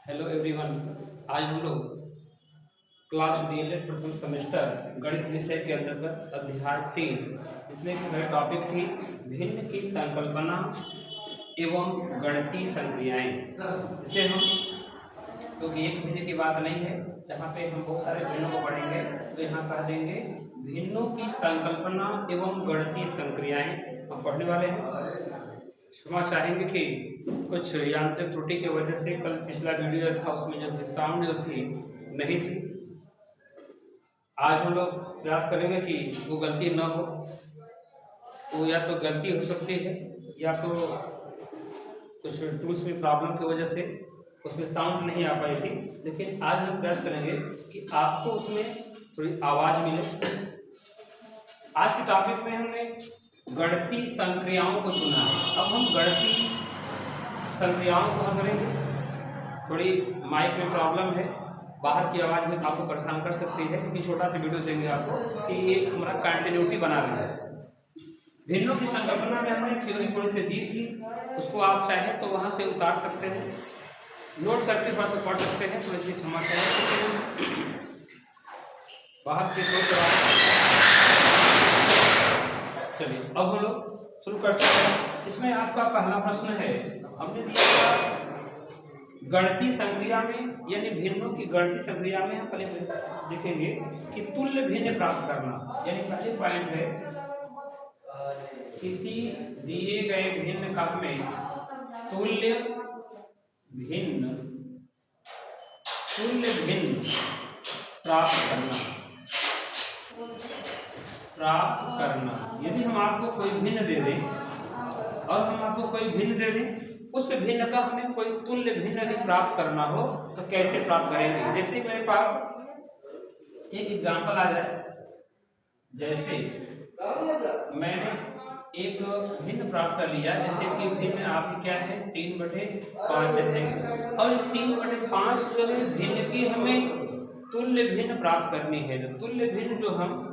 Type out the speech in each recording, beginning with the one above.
Hello everyone. आज हम लोग क्लास डीएलएड प्रथम सेमेस्टर गणित विषय के अंतर्गत अध्याय 3 इसमें मेरा टॉपिक थी भिन्न की संकल्पना एवं गणितीय संक्रियाएं। इसे हम क्योंकि एक भिन्न की बात नहीं है, जहाँ पे हम बहुत सारे भिन्नों को पढ़ेंगे तो यहाँ कह देंगे भिन्नों की संकल्पना एवं गणितीय संक्रियाएं हम पढ़ने वाले हैं। क्षमा चाहेंगे कि कुछ यांत्रिक त्रुटि की वजह से कल पिछला वीडियो था उसमें जो थी साउंड जो थी नहीं थी। आज हम लोग प्रयास करेंगे कि वो गलती न हो। तो या तो गलती हो सकती है या तो कुछ टूल्स में प्रॉब्लम की वजह से उसमें साउंड नहीं आ पाई थी, लेकिन आज हम प्रयास करेंगे कि आपको उसमें थोड़ी आवाज़ मिले। आज के टॉपिक में हमने गणितीय संक्रियाओं को चुना है। अब हम गणितीय संक्रियाओं को करेंगे। थोड़ी माइक में प्रॉब्लम है, बाहर की आवाज़ में आपको परेशान कर सकती है, क्योंकि छोटा सा वीडियो देंगे आपको कि ये हमारा कंटिन्यूटी बना रहा है। भिन्नों की संकल्पना में हमने थ्योरी थोड़ी सी दी थी, उसको आप चाहें तो वहाँ से उतार सकते हैं, नोट करके पढ़ सकते हैं। थोड़ी सी क्षमा करें, बाहर की चलिए अब हम लोग शुरू कर सकते हैं। इसमें आपका पहला प्रश्न है, हमने दिया गणितीय संक्रिया में यानी भिन्नों की गणितीय संक्रिया में हम पहले देखेंगे कि तुल्य भिन्न प्राप्त करना। यानी पहले पॉइंट है किसी दिए गए भिन्न का में तुल्य भिन्न प्राप्त करना। यदि हम आपको कोई भिन्न दे दें और हम आपको कोई भिन्न दे दें, उस भिन्न का हमें कोई तुल्य भिन्न यदि प्राप्त करना हो तो कैसे प्राप्त करेंगे। जैसे मेरे पास एक एग्जांपल आ जाए, जैसे मैंने एक भिन्न प्राप्त कर लिया, जैसे कि भिन्न आपकी क्या है 3/5 है, और इस 3/5 जो है भिन्न की हमें तुल्य भिन्न प्राप्त करनी है। तो तुल्य भिन्न जो हम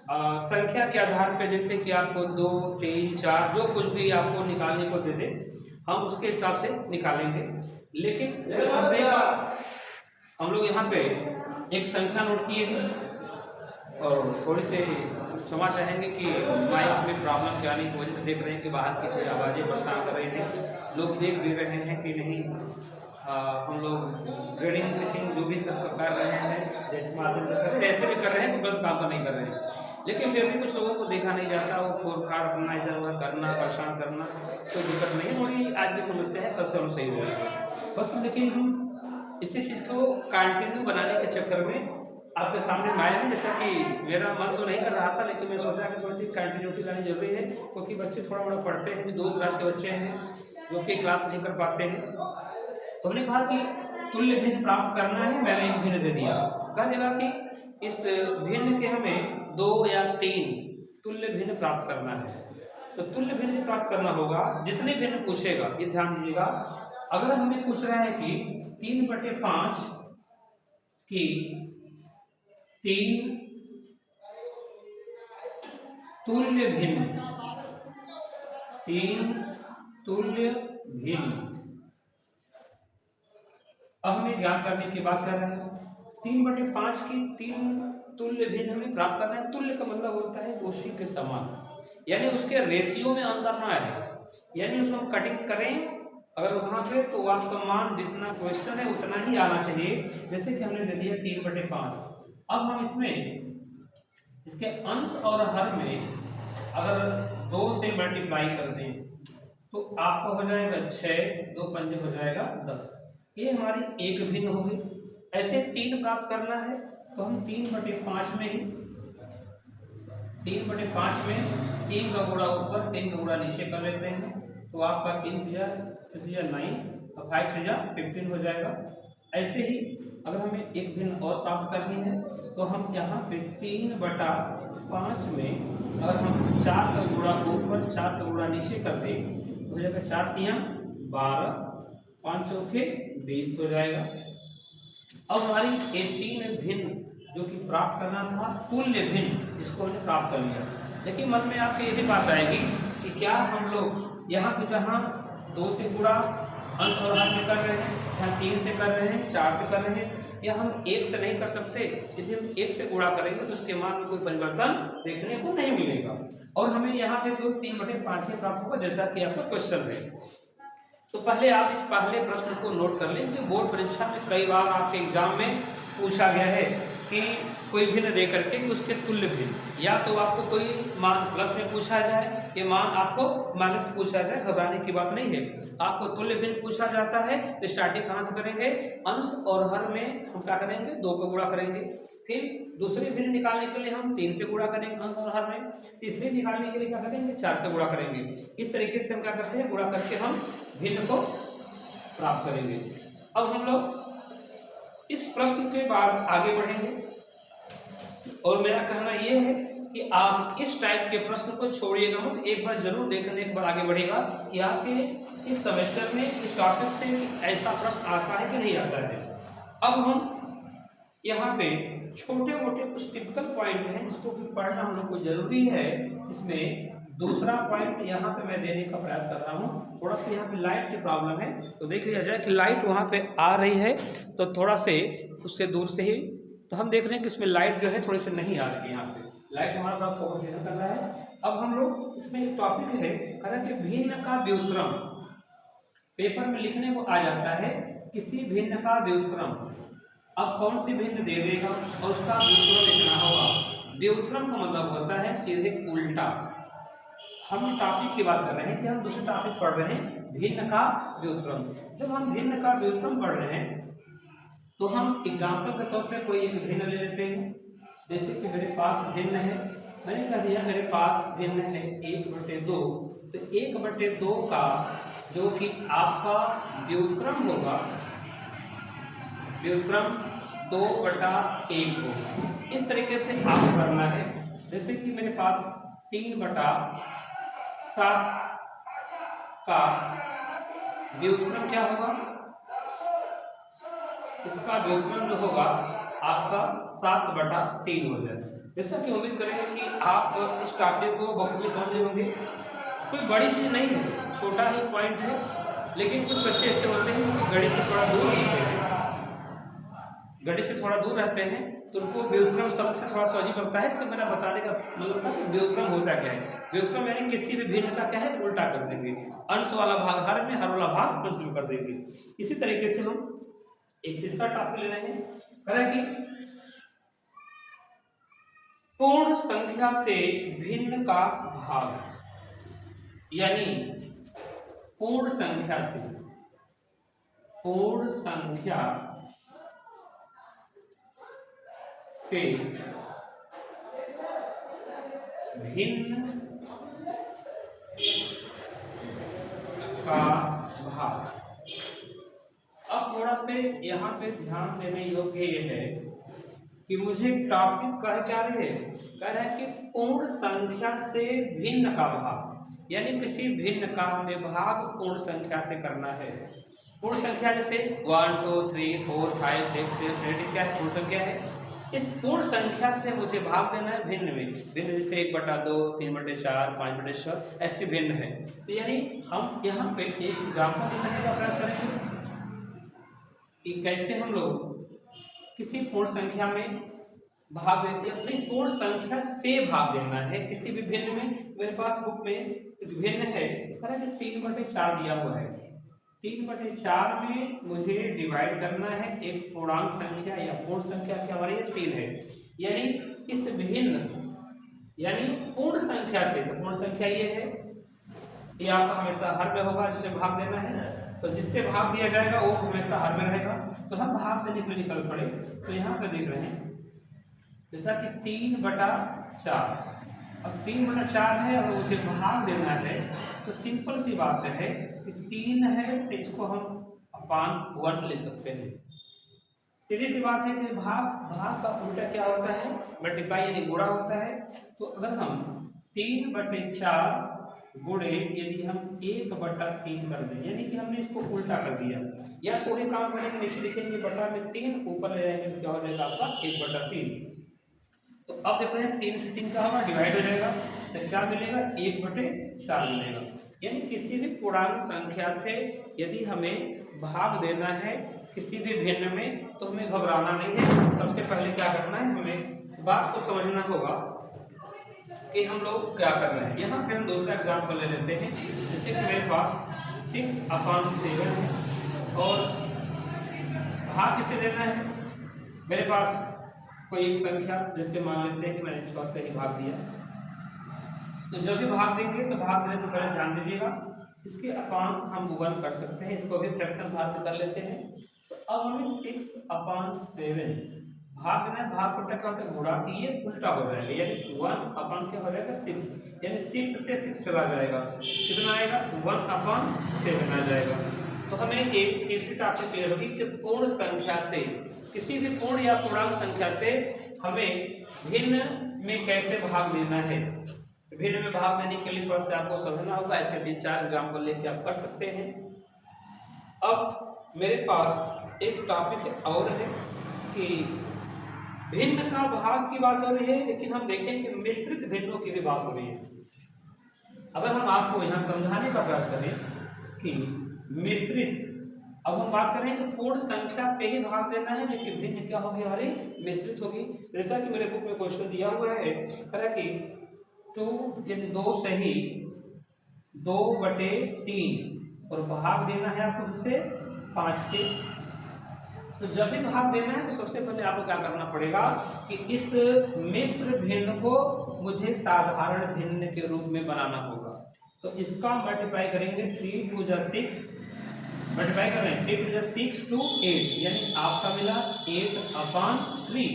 संख्या के आधार पर, जैसे कि आपको 2, 3, 4 जो कुछ भी आपको निकालने को दे दे, हम उसके हिसाब से निकालेंगे। लेकिन हम लोग यहाँ पे एक संख्या नोट किए हैं और थोड़ी से क्षमा चाहेंगे कि माइक में प्रॉब्लम के आने की वजह से देख रहे हैं कि बाहर की थोड़ी आवाज़ें परेशान कर रही हैं। लोग देख भी रहे हैं कि नहीं हम लोग ग्रेडिंग फिशिंग जो भी सब कर रहे हैं, जैसे माध्यम से कर रहे हैं ऐसे भी कर रहे हैं, गलत काम पर नहीं कर रहे हैं। लेकिन फिर भी कुछ लोगों को देखा नहीं जाता, वो फोर फाड़ करना, इधर उधर करना, परेशान करना, कोई दिक्कत नहीं है। थोड़ी आज की समस्या है, कल से हम सही हो जाएंगे बस। लेकिन हम इसी चीज़ को कंटिन्यू बनाने के चक्कर में आपके सामने आए हैं। जैसा कि मेरा मन तो नहीं कर रहा था, लेकिन मैं सोचा कि थोड़ी सी कंटिन्यूटी लानी जरूरी है, क्योंकि बच्चे थोड़ा बड़ा पढ़ते हैं। 2 क्लास के बच्चे हैं जो कि क्लास नहीं कर पाते हैं। तो हमने कहा कि तुल्य भिन्न प्राप्त करना है, मैंने एक भिन्न दे दिया। कह देगा कि इस भिन्न के हमें 2 या 3 तुल्य भिन्न प्राप्त करना है। तो तुल्य भिन्न प्राप्त करना होगा, जितने भिन्न पूछेगा, ये ध्यान दीजिएगा। अगर हमें पूछ रहा है कि 3/5 की 3 तुल्य भिन्न, 3 तुल्य भिन्न, अब हमें ज्ञात करने की बात कर रहे हैं। 3/5 की 3 तुल्य भिन्न हमें प्राप्त करना है। तुल्य का मतलब होता है उसी के समान, यानी उसके रेशियो में अंतर ना है, यानी उसको हम कटिंग करें अगर वहाँ पे तो आपका मान जितना क्वेश्चन है उतना ही आना चाहिए। जैसे कि हमने दे दिया 3/5। अब हम इसमें इसके अंश और हर में अगर 2 से मल्टीप्लाई कर दें तो आपको हो जाएगा 6, 2 पंजे हो जाएगा 10। ये हमारी एक भिन्न होगी। ऐसे 3 प्राप्त करना है तो हम 3/5 में ही 3/5 में 3 का गुणा ऊपर 3 का गुणा नीचे कर लेते हैं। तो आपका 3 3 9 और 5 15 हो जाएगा। ऐसे ही अगर हमें एक भिन्न और प्राप्त करनी है तो हम यहाँ पे 3/5 में अगर हम 4 का गुणा ऊपर 4 का गुणा नीचे कर दें तो हो जाएगा 4 3 12, 5 चौके 20 हो जाएगा। अब हमारी ये 3 भिन्न जो कि प्राप्त करना था तुल्य भिन्न, इसको हमने प्राप्त कर लिया। लेकिन मन में आपके ये भी बात आएगी कि क्या हम लोग यहाँ पे जहाँ 2 से गुणा अंश और हर में कर रहे हैं, यहाँ 3 से कर रहे हैं, 4 से कर रहे हैं, या हम 1 से नहीं कर सकते। यदि हम 1 से गुणा करेंगे तो उसके मान में कोई परिवर्तन देखने को नहीं मिलेगा और हमें यहाँ पे जो 3/5 ही प्राप्त होगा, जैसा कि आपका क्वेश्चन है। तो पहले आप इस पहले प्रश्न को नोट कर लें कि बोर्ड परीक्षा में कई बार आपके एग्जाम में पूछा गया है कि कोई भिन्न दे करके कि उसके तुल्य भिन्न, या तो आपको कोई मान प्लस में पूछा जाए, ये मान आपको माइनस पूछा जाए, घबराने की बात नहीं है। आपको तुल्य भिन्न पूछा जाता है तो स्टार्टिंग कहाँ से करेंगे, अंश और हर में हम क्या करेंगे, 2 को गुणा करेंगे। फिर दूसरी भिन्न निकालने के लिए हम 3 से गुणा करेंगे अंश और हर में। तीसरी निकालने के लिए क्या करेंगे, 4 से गुणा करेंगे। इस तरीके से हम क्या करते हैं, गुणा करके हम भिन्न को प्राप्त करेंगे। अब हम लोग इस प्रश्न के बाद आगे बढ़ेंगे और मेरा कहना यह है कि आप इस टाइप के प्रश्न को छोड़िएगा मत, एक बार जरूर देखने के बाद आगे बढ़ेगा कि आपके इस सेमेस्टर में इस टॉपिक से ऐसा प्रश्न आता है कि नहीं आता है। अब हम यहाँ पे छोटे मोटे कुछ टिपिकल पॉइंट हैं जिसको कि पढ़ना हम लोग को जरूरी है। इसमें दूसरा पॉइंट यहाँ पे मैं देने का प्रयास कर रहा हूँ, थोड़ा सा यहाँ पे लाइट की प्रॉब्लम है तो देख लिया जाए कि लाइट वहाँ पे आ रही है तो थोड़ा से उससे दूर से ही, तो हम देख रहे हैं कि इसमें लाइट जो है थोड़ी सी नहीं आ रही है, यहाँ पे लाइट हमारा थोड़ा फोकस यहाँ कर रहा है। अब हम लोग इसमें एक टॉपिक है, कह रहे हैं कि भिन्न का व्युत्क्रम पेपर में लिखने को आ जाता है, किसी भिन्न का व्युत्क्रम। अब कौन सी भिन्न दे देगा और उसका व्युत्क्रम लिखना होगा। व्युत्क्रम का मतलब होता है सीधे उल्टा। हम टॉपिक की बात कर रहे हैं कि हम दूसरे टॉपिक पढ़ रहे हैं भिन्न का व्युत्क्रम। जब हम भिन्न का व्युत्क्रम पढ़ रहे हैं तो हम एग्जाम्पल के तौर पे कोई एक भिन्न ले लेते हैं। जैसे कि मेरे पास भिन्न है, मैंने कह दिया मेरे पास भिन्न है 1/2, तो 1/2 का जो कि आपका व्युत्क्रम होगा, व्युत्क्रम 2/1 होगा। इस तरीके से आपको करना है। जैसे कि मेरे पास 3/7 का व्युत्क्रम क्या होगा, इसका व्युत्क्रम जो होगा आपका 7/3 हो जाए। जैसा कि उम्मीद करेंगे कि आप इस टॉपिक को बखूबी समझे होंगे। कोई बड़ी चीज़ नहीं है, छोटा ही पॉइंट है, लेकिन कुछ बच्चे ऐसे होते हैं कि गणित से थोड़ा दूर रहते हैं, गणित से थोड़ा दूर रहते हैं तो उनको व्युत्क्रम समझ से थोड़ा सा अजीब लगता है। इससे मेरा बताने का मतलब कि व्युत्क्रम होता क्या है। व्युत्क्रम यानी किसी भी भिन्न का क्या है, उल्टा कर देंगे, अंश वाला भाग हर में, हर वाला भाग अंश में कर देंगे। इसी तरीके से हम एक तीसरा टॉपिक ले रहे हैं, कह रहे हैं कि पूर्ण संख्या से भिन्न का भाग, यानी पूर्ण संख्या से, पूर्ण संख्या से भिन्न का भाग। अब थोड़ा से यहाँ पे ध्यान देने योग्य ये है कि मुझे टॉपिक कह क्या रहे, कह रहा है कि पूर्ण संख्या से भिन्न का भाग, यानी किसी भिन्न का में भाग पूर्ण संख्या से करना है। पूर्ण संख्या जैसे 1 2 3 4 5 6 7 8 क्या है, पूर्ण संख्या है। इस पूर्ण संख्या से मुझे भाग देना है भिन्न में। भिन्न जैसे 1/2, 3/4, 5/6 ऐसे भिन्न है। तो यानी हम यहाँ पे एक एग्जाम्पल दिखाने का प्रयास करेंगे कि कैसे हम लोग किसी पूर्ण संख्या में भाग देते हैं। अपनी पूर्ण संख्या से भाग देना है किसी भी भिन्न में। मेरे पास बुक में एक भिन्न है, 3/4 दिया हुआ है। 3/4 में मुझे डिवाइड करना है एक पूर्णांक संख्या या पूर्ण संख्या क्या हमारी 3 है, यानी इस भिन्न यानी पूर्ण संख्या से, तो पूर्ण संख्या ये है, ये आपका हमेशा हर में होगा जिसे भाग देना है, तो जिससे भाग दिया जाएगा वो हमेशा हर में रहेगा। तो हम भाग देने के लिए निकल पड़े। तो यहाँ पे देख रहे हैं जैसा कि 3/4, अब 3/4 है और मुझे भाग देना है, तो सिंपल सी बात है कि 3 है तो इसको हम अपान 1 ले सकते हैं। सीधी सी बात है कि भाग का उल्टा क्या होता है, मल्टीप्लाई यानी गुणा होता है। तो अगर हम 3/4 गुणे यदि हम 1/3 कर दें, यानी कि हमने इसको उल्टा कर दिया, या कोई काम करेंगे नीचे लिखेंगे बटा में 3, ऊपर ले जाएंगे तो क्या हो जाएगा आपका 1/3। तो अब देख रहे हैं 3 से 3 का होगा डिवाइड हो जाएगा, तो क्या मिलेगा 1/4 मिलेगा। यानी किसी भी पूर्णांक संख्या से यदि हमें भाग देना है किसी भी भिन्न में तो हमें घबराना नहीं है। सबसे पहले क्या करना है, हमें इस बात को समझना होगा कि हम लोग क्या कर रहे हैं। यहाँ पे हम दूसरा एग्जाम्पल ले लेते हैं। जैसे कि मेरे पास 6/7 है और भाग किसे देना है, मेरे पास कोई एक संख्या जैसे मान लेते हैं कि मैंने 6 से ही भाग दिया। तो जब भी भाग देंगे तो भाग देने से पहले ध्यान दीजिएगा इसके अपान हम 1 कर सकते हैं, इसको भी फ्रैक्शन भाग में कर लेते हैं। तो अब हमें 6/7 भाग देना है। भाग को क्या होता है, गुणा, तो ये उल्टा हो जाएगा, यानी 1 क्या हो जाएगा 6, यानी 6 से 6 चला जाएगा, कितना आएगा 1/7 आ जाएगा। तो हमें एक तीसरी टॉपिक क्लियर होगी कि पूर्ण संख्या से, किसी भी पूर्ण या पूर्णांक संख्या से हमें भिन्न में कैसे भाग देना है। भिन्न में भाग देने के लिए थोड़ा सा आपको समझना होगा। ऐसे 3-4 एग्जाम्पल लेके आप कर सकते हैं। अब मेरे पास एक टॉपिक और है कि भिन्न का भाग की बात हो रही है, लेकिन हम देखें कि मिश्रित भिन्नों की भी बात हो रही है। अगर हम आपको यहाँ समझाने का प्रयास करें कि मिश्रित, अब हम बात करें कि पूर्ण संख्या से ही भाग देना है, लेकिन भिन्न क्या होगी हमारी, मिश्रित होगी। जैसा कि मेरे बुक में क्वेश्चन दिया हुआ है कि 2 यानी 2 सही 2/3 और भाग देना है आपको किससे, 5 से। तो जब भी भाग देना है तो सबसे पहले आपको क्या करना पड़ेगा कि इस मिश्र भिन्न को मुझे साधारण भिन्न के रूप में बनाना होगा। तो इसका मल्टीप्लाई करेंगे, 3 2 6, मल्टीप्लाई कर रहे हैं 3 2 6 2 8, यानी आपका मिला 8/3।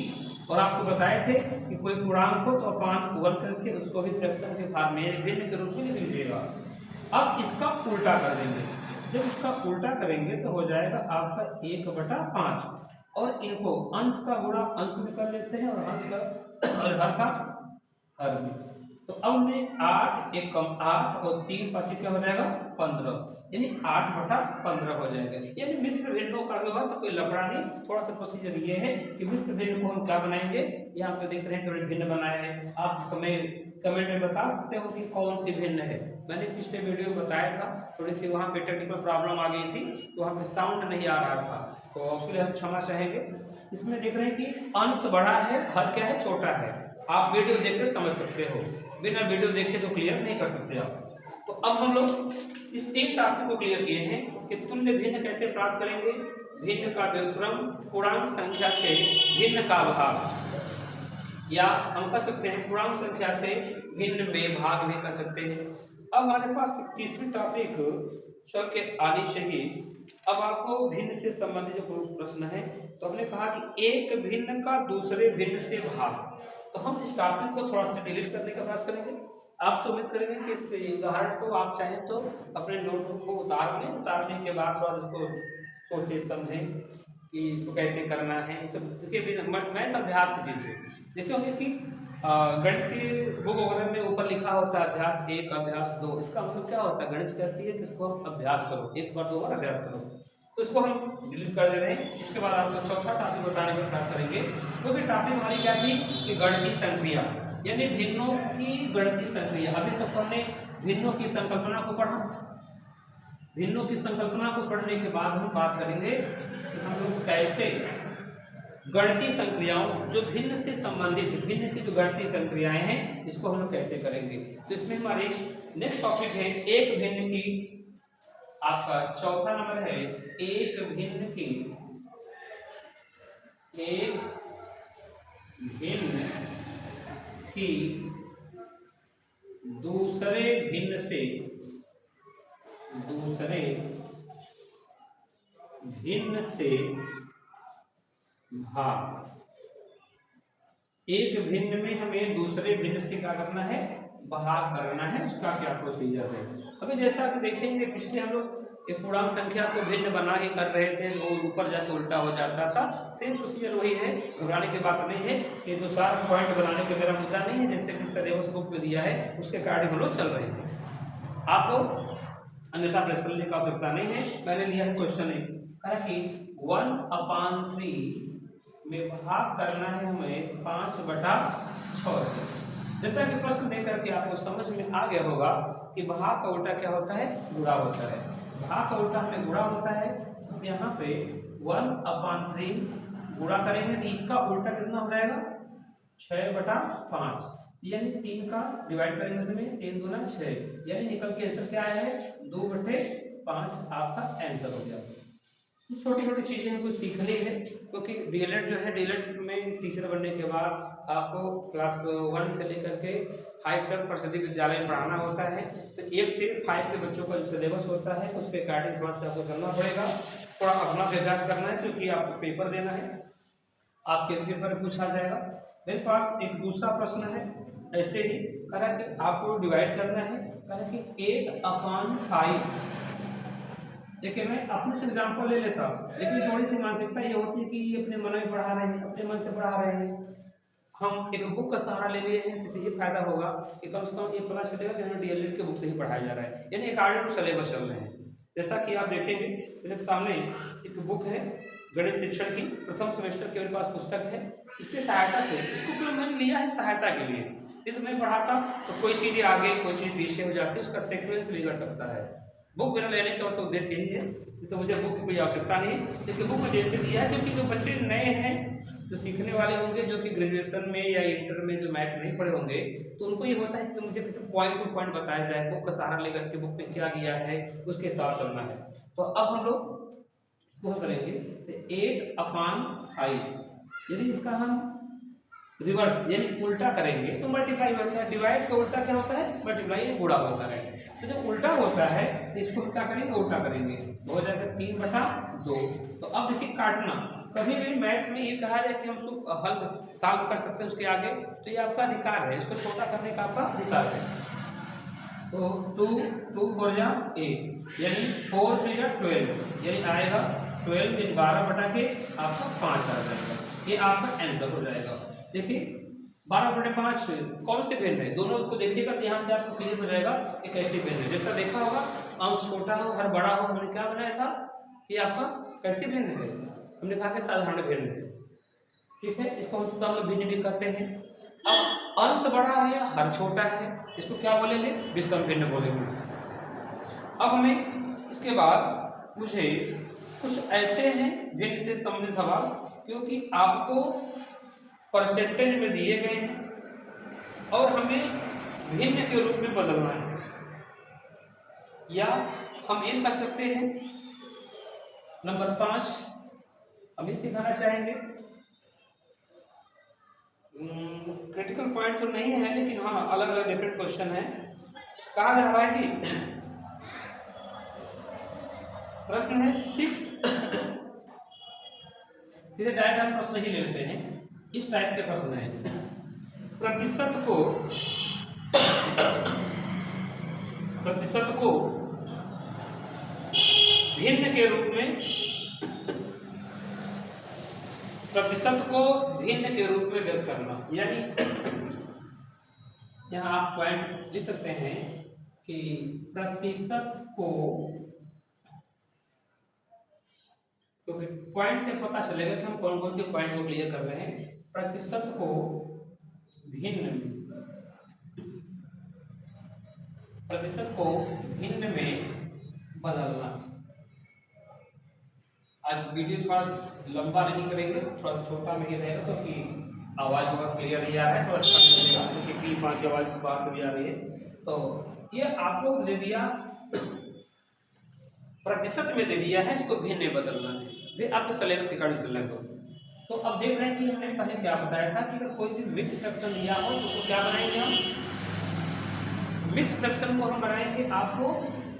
और आपको बताए थे कि कोई पूर्णांक हो तो अपान 1 करके उसको भी फ्रैक्शन के फॉर्म में भिन्न के रूप में लिख लीजिएगा। अब इसका उल्टा कर देंगे, जब इसका उल्टा करेंगे तो हो जाएगा आपका 1/5 और इनको अंश का गुणा अंश में कर लेते हैं और अंश का और हर का हर में। तो अब में 8 1 कम 8 और 3 5 क्या हो जाएगा 15, यानी 8/15 हो जाएगा। यानी मिश्र भिन्नों का भी होगा तो कोई लफड़ा नहीं। थोड़ा सा प्रोसीजर ये है कि मिश्र भिन्न को हम क्या बनाएंगे, यहाँ पे देख रहे हैं कि भिन्न बनाया है। आप कमेंट में बता सकते हो कि कौन सी भिन्न है। मैंने पिछले वीडियो में बताया था, थोड़ी सी वहाँ पे टेक्निकल प्रॉब्लम आ गई थी, तो वहाँ पे साउंड नहीं आ रहा था, तो उसके लिए हम क्षमा चाहेंगे। इसमें देख रहे हैं कि अंश बड़ा है, हर क्या है छोटा है। आप वीडियो देखकर समझ सकते हो, बिना वीडियो देखे तो क्लियर नहीं कर सकते आप। तो अब हम लोग इस 3 टॉपिक को क्लियर किए हैं कि तुल्य भिन्न कैसे प्राप्त करेंगे, भिन्न का व्युत्क्रम, पूर्णांक संख्या से भिन्न का भाग, या हम कर सकते हैं पूर्णांक संख्या से भिन्न में भाग भी कर सकते हैं। अब हमारे पास तीसरी टॉपिक चल के आनी चाहिए। अब आपको भिन्न से संबंधित जो प्रश्न है, तो हमने कहा कि एक भिन्न का दूसरे भिन्न से भाग। तो हम इस टॉपिक को थोड़ा सा डिलीट करने का प्रयास करेंगे। आपसे उम्मीद करेंगे कि इस उदाहरण को आप चाहें तो अपने नोटबुक को उतार लें, उतारने के बाद थोड़ा इसको सोचें समझें कि इसको कैसे करना है। ये सब देखिए मैथ अभ्यास की चीज़ है। देखते होंगे कि गणित की बुक वगैरह में ऊपर लिखा होता है अभ्यास 1 अभ्यास 2। इसका मतलब क्या होता है, गणित कहती है कि इसको अभ्यास करो, 1 बार 2 बार अभ्यास करो। तो इसको हम डिलीट कर दे रहे हैं। इसके बाद आपको चौथा टॉपिक बताने का प्रयास करेंगे, क्योंकि टॉपिक हमारी क्या थी कि गणितीय संक्रिया, यानी भिन्नों की गणितीय संक्रिया। अभी तक हमने भिन्नों की संकल्पना को पढ़ा। भिन्नों की संकल्पना को पढ़ने के बाद हम बात करेंगे कि हम लोग कैसे गणितीय संक्रियाओं जो भिन्न से संबंधित, भिन्न की जो गणितीय संक्रियाएं हैं, इसको हम लोग कैसे करेंगे। तो इसमें हमारी नेक्स्ट टॉपिक है एक भिन्न की, आपका चौथा नंबर है एक भिन्न की दूसरे भिन्न से भाग। एक भिन्न में हमें दूसरे भिन्न से क्या करना है, भाग करना है। उसका क्या प्रोसीजर है। अभी जैसा कि देखेंगे पिछले हम लोग एक पूर्णांक संख्या को भिन्न बना के कर रहे थे, वो ऊपर जाके उल्टा हो जाता था। सेम प्रोसीजर वही है, घबराने की बात नहीं है। ये 2-4 पॉइंट बनाने का मेरा मुद्दा नहीं है, जैसे कि सिलेबस बुक में दिया है उसके अकॉर्डिंग हम लोग चल रहे हैं। आपको अन्यथा प्रश्न लेने की आवश्यकता नहीं है। मैंने लिया है क्वेश्चन 1, कहा कि 1/3 में भाग करना है हमें 5/6 से। जैसा कि प्रश्न देख करके आपको समझ में आ गया होगा कि भाग का उल्टा क्या होता है, गुणा होता है। भाग का उल्टा हमें गुणा होता है। यहाँ पे 1/3 गुणा करेंगे तो इसका उल्टा कितना हो जाएगा, 6/5, यानी 3 का डिवाइड करेंगे इसमें, 3 दूना 6, यानी निकल के आंसर क्या आया है, 2/5 आपका आंसर हो गया। छोटी छोटी चीजें हमको सीखनी है, क्योंकि डीएलएड जो है, डीएलएड में टीचर बनने के बाद आपको क्लास 1 से लेकर के 5 तक प्रसिद्धि विद्यालय में पढ़ाना होता है। तो 1 से 5 के बच्चों का जो सिलेबस होता है उसके अकॉर्डिंग थोड़ा सा आपको करना पड़ेगा, थोड़ा अपना अभ्यास करना है, क्योंकि आपको पेपर देना है, आपके पेपर में पूछा जाएगा। मेरे पास एक दूसरा प्रश्न है, ऐसे ही कह रहा कि आपको डिवाइड करना है, कह रहा कि 8/5। देखिए मैं अपने से एग्जाम्पल ले लेता हूँ, लेकिन थोड़ी सी मानसिकता ये होती है कि ये अपने मन में पढ़ा रहे हैं, अपने मन से पढ़ा रहे हैं। हम एक बुक का सहारा ले लिए हैं, इससे ये फायदा होगा कि कम से कम ये पता चलेगा कि हमें डीएलएड के बुक से ही पढ़ाया जा रहा है, यानी अकॉर्डिंग टू सिलेबस चल रहे हैं। जैसा कि आप देखेंगे मेरे सामने एक बुक है गणित शिक्षण की, प्रथम सेमेस्टर की मेरे पास पुस्तक है। इसकी सहायता से, इसको मैंने लिया है सहायता के लिए, ये तो मैं पढ़ाता तो कोई चीज़ें आगे कोई चीज़ पीछे हो जाती है, उसका सीक्वेंस बिगड़ सकता है। बुक मेरा लेने का उसका उद्देश्य यही है, तो मुझे बुक की कोई आवश्यकता नहीं, लेकिन बुक में जैसे दिया है, क्योंकि जो बच्चे नए हैं, जो सीखने वाले होंगे, जो कि ग्रेजुएशन में या इंटर में जो मैथ नहीं पढ़े होंगे, तो उनको ये होता है कि मुझे किसी पॉइंट टू पॉइंट बताया जाए, बुक का सहारा लेकर के बुक में क्या दिया है उसके हिसाब से चलना है। तो अब हम लोग इसको करेंगे तो 8/5, यदि इसका हम रिवर्स यानी उल्टा करेंगे तो मल्टीप्लाई होता है। डिवाइड का उल्टा क्या होता है, मल्टीप्लाई यानी गुणा होता है। तो जब उल्टा होता है तो इसको क्या करेंगे, उल्टा करेंगे, हो जाएगा 3/2। तो अब देखिए काटना, कभी भी मैथ में ये कहा जाए कि हम उसको हल सॉल्व कर सकते हैं उसके आगे, तो ये आपका अधिकार है, इसको छोटा करने का आपका अधिकार है। तो 2 4 जा 8, यानी 4 3 जा 12, यानी आएगा 12 इन 12 के आपका 5 आ जाएगा, ये आपका आंसर हो जाएगा। देखिए 12/5 कौन से भिन्न है, दोनों को देखिएगा तो यहाँ से आपको क्लियर हो जाएगा कि कैसे भिन्न है। जैसा देखा होगा अंश छोटा हो हर बड़ा हो, हमने क्या बनाया था कि आपका कैसे भिन्न है, हमने कहा कि साधारण भिन्न है, ठीक है। इसको हम सम भिन्न भी कहते हैं। अब अंश बड़ा है या हर छोटा है, इसको क्या बोलेंगे, विषम भिन्न बोलेंगे। अब हमें इसके बाद मुझे कुछ ऐसे हैं भिन्न से संबंधित सवाल, क्योंकि आपको परसेंटेज में दिए गए हैं और हमें भिन्न के रूप में बदलना है, या हम ये कर सकते हैं नंबर 5 हम ये सिखाना चाहेंगे। क्रिटिकल पॉइंट तो नहीं है, लेकिन हाँ अलग अलग डिफरेंट क्वेश्चन है। कहा जा रहा है कि प्रश्न है 6 सीधे डायरेक्ट हम प्रश्न ही ले लेते हैं, इस टाइप के प्रश्न है। प्रतिशत को भिन्न के रूप में, प्रतिशत को भिन्न के रूप में व्यक्त करना, यानी यहाँ आप पॉइंट लिख सकते हैं कि प्रतिशत को, क्योंकि पॉइंट से पता चलेगा कि हम कौन कौन से पॉइंट को क्लियर कर रहे हैं। प्रतिशत को भिन्न में, प्रतिशत को भिन्न में बदलना। आज वीडियो थोड़ा लंबा नहीं करेंगे, थोड़ा छोटा में ही रहेगा, क्योंकि आवाज़ वगैरह क्लियर नहीं आ रहा है तो अच्छा नहीं लगेगा, क्योंकि 3-5 की आवाज़ बाहर से भी आ रही है। तो ये आपको दे दिया, प्रतिशत में दे दिया है, इसको भिन्न में बदलना है, फिर आपके सिलेबस के अकॉर्डिंग चलना है। तो अब देख रहे हैं कि हमने पहले क्या बताया था कि अगर कोई भी मिक्स फ्रैक्शन दिया हो तो उसको क्या बनाएंगे हम, मिक्स फ्रैक्शन को हम बनाएंगे आपको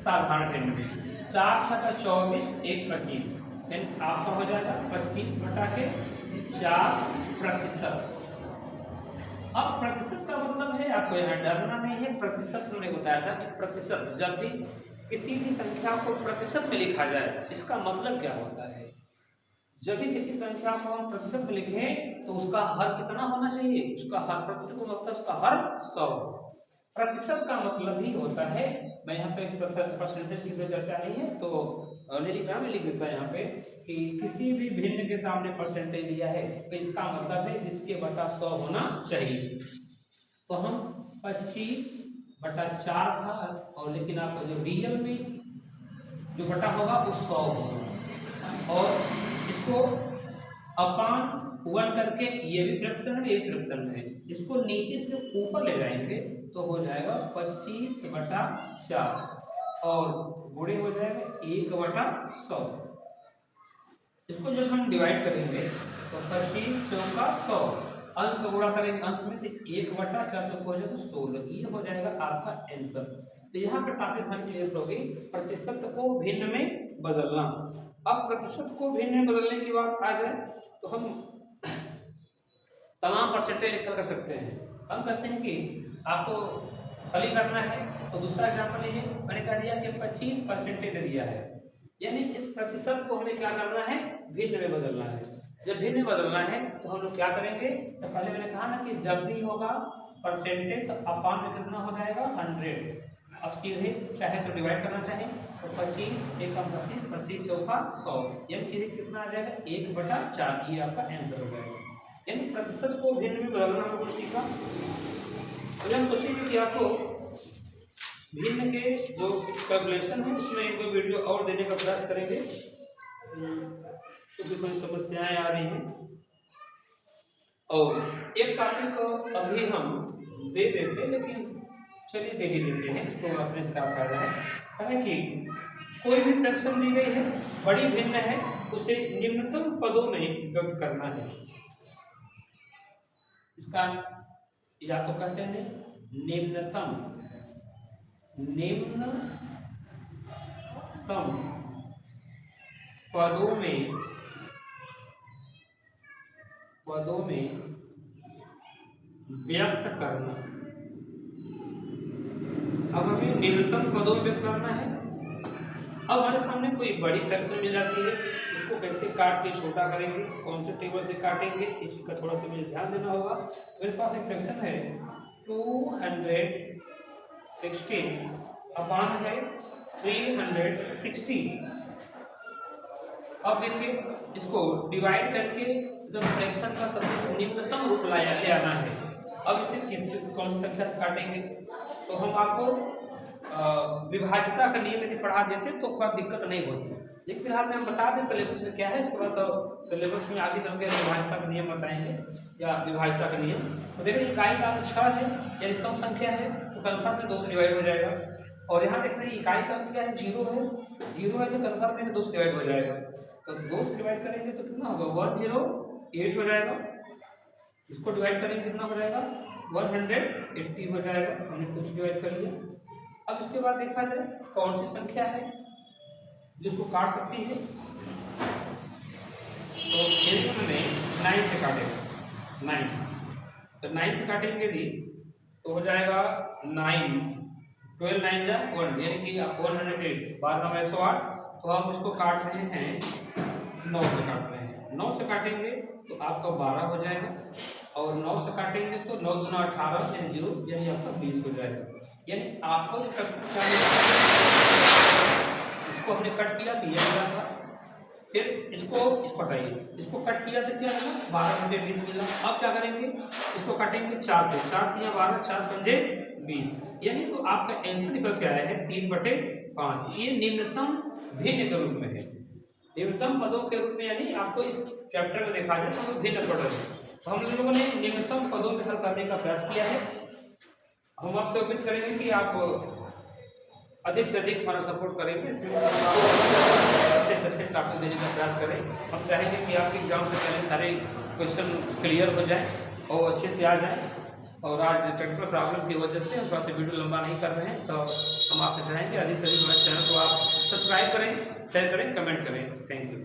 साधारण भिन्न में। 4 × 6 = 24, 1 25, यानी आपका हो जाएगा 25/4%। अब प्रतिशत का मतलब है, आपको यहाँ डरना नहीं है। प्रतिशत मैंने बताया था कि प्रतिशत, जब भी किसी भी संख्या को प्रतिशत में लिखा जाए इसका मतलब क्या होता है। जब भी किसी संख्या को हम प्रतिशत में लिखें तो उसका हर कितना होना चाहिए, उसका हर प्रतिशत मतलब उसका हर 100। प्रतिशत का मतलब ही होता है, मैं यहाँ पे परसेंटेज की चर्चा नहीं है तो टेलीग्राम में लिख देता है यहाँ पे कि किसी भी भिन्न के सामने परसेंटेज दिया है तो इसका मतलब है जिसके बटा 100 होना चाहिए। तो हम 25/4 था, और लेकिन आपका जो रियल में जो बटा होगा वो 100 होगा। और इसको अपान 1 करके ये भी फ्रैक्शन है, ये भी फ्रैक्शन है, इसको नीचे से ऊपर ले जाएंगे तो हो जाएगा 25/4 और गुणे हो जाएगा 1/100। इसको जब हम डिवाइड करेंगे तो 25 चौका 100, अंश का गुणा करेंगे अंश में तो 1/4 हो जाएगा 16, ये हो जाएगा आपका आंसर। तो यहाँ पर टॉपिक हम क्लियर होगी प्रतिशत को भिन्न में बदलना। अब प्रतिशत को भिन्न में बदलने की बात आ जाए तो हम तमाम परसेंटेज लिखकर कर सकते हैं। हम कहते हैं कि आपको हल करना है तो दूसरा एग्जाम्पल ये मैंने कह दिया कि 25% दे दिया है, यानी इस प्रतिशत को हमें क्या करना है, भिन्न में बदलना है। जब भिन्न में बदलना है तो हम लोग क्या करेंगे, तो पहले मैंने कहा ना कि जब भी होगा परसेंटेज तो अपान में कितना हो जाएगा 100। अब सीधे चाहे तो डिवाइड करना चाहे तो 25 एकम 25, 25 चौका 100, यानी सीधे कितना आ जाएगा 1/4, ये आपका आंसर हो जाएगा। यानी प्रतिशत को भिन्न में बदलना हम लोग सीखा। तो हम सोचेंगे कि आपको भिन्न के जो कैलकुलेशन है उसमें एक दो वीडियो और देने का प्रयास करेंगे, क्योंकि कोई समस्याएं आ रही हैं। और एक टॉपिक अभी हम दे देते, लेकिन चलिए दे ही देते हैं, तो अपने से क्या फायदा है कि कोई भी फ्रैक्शन दी गई है, बड़ी भिन्न है, उसे निम्नतम पदों में व्यक्त करना है। इसका या तो कैसे हैं, निम्नतम पदों में व्यक्त करना। अब हमें निम्नतम पदों में व्यक्त करना है। अब हमारे सामने कोई बड़ी फ्रैक्शन मिल जाती है, इसको कैसे काट के छोटा करेंगे, कौन से टेबल से काटेंगे, इसी का थोड़ा सा मुझे ध्यान देना होगा। मेरे पास एक फ्रैक्शन है 216 अपान है 360। अब देखिए इसको डिवाइड करके जब फ्रैक्शन का सबसे निम्नतम रूप ले आना है। अब इसे कौन सी संख्या से काटेंगे, तो हम आपको विभाज्यता का नियम यदि पढ़ा देते तो कोई दिक्कत नहीं होती, लेकिन फिलहाल में हम बता दें सिलेबस में क्या है, इसके बाद तो सिलेबस में आगे चल के विभाज्यता का नियम बताएंगे या विभाज्यता का नियम। तो देख रहे इकाई का 6 है, यानी सम संख्या है तो कन्फर्म में 2 से डिवाइड हो जाएगा। और यहाँ देख रहे हैं इकाई का क्या है, 0 है, 0 है तो कन्फर्म में 2 से डिवाइड हो जाएगा। तो 2 से डिवाइड करेंगे तो कितना होगा 108 हो जाएगा। इसको डिवाइड करेंगे कितना हो जाएगा 180 हो जाएगा। हमने कुछ डिवाइड कर लिया। अब इसके बाद देखा जाए कौन सी संख्या है जिसको काट सकती है, तो फिर हमें 9 से काटेंगे। 9 तो 9 से काटेंगे यदि तो हो जाएगा 9, 12 9 जा 1, यानी कि 108, 12 9 108। तो हम इसको काट रहे हैं 9 से काट रहे हैं। 9 से काटेंगे तो आपका 12 हो जाएगा, और 9 से काटेंगे तो 9 गुना 18 यानी 0, यानी आपका 20 हो जाएगा। यानी आपको जो फ्रैक्शन इसको हमने कट किया तो ये मिला था, फिर इसको हटाइए, इसको कट किया तो क्या मिला 12 × 20 मिला। अब क्या करेंगे, इसको काटेंगे 4 से, 4 × 12 4 × 20, यानी तो आपका आंसर निकल के आया है 3/5। ये निम्नतम भिन्न के रूप में है, निम्नतम पदों के रूप में, यानी आपको इस चैप्टर में देखा जाए तो भिन्न पद है। तो हम लोगों ने निम्नतम पदों में हल करने का प्रयास किया है। हम आपसे उम्मीद करेंगे कि आप अधिक से अधिक हमारा सपोर्ट करेंगे, इसमें अच्छे से अच्छे टॉपिक देने का प्रयास करें। हम चाहेंगे कि आपके एग्जाम से पहले सारे क्वेश्चन क्लियर हो जाए और अच्छे से आ जाए। और आज टेक्निकल प्रॉब्लम की वजह से हम थोड़ा सा वीडियो लंबा नहीं कर रहे हैं, तो हम आपसे चाहेंगे अधिक से अधिक हमारे चैनल को आप सब्सक्राइब करें, शेयर करें, कमेंट करें। Thank you.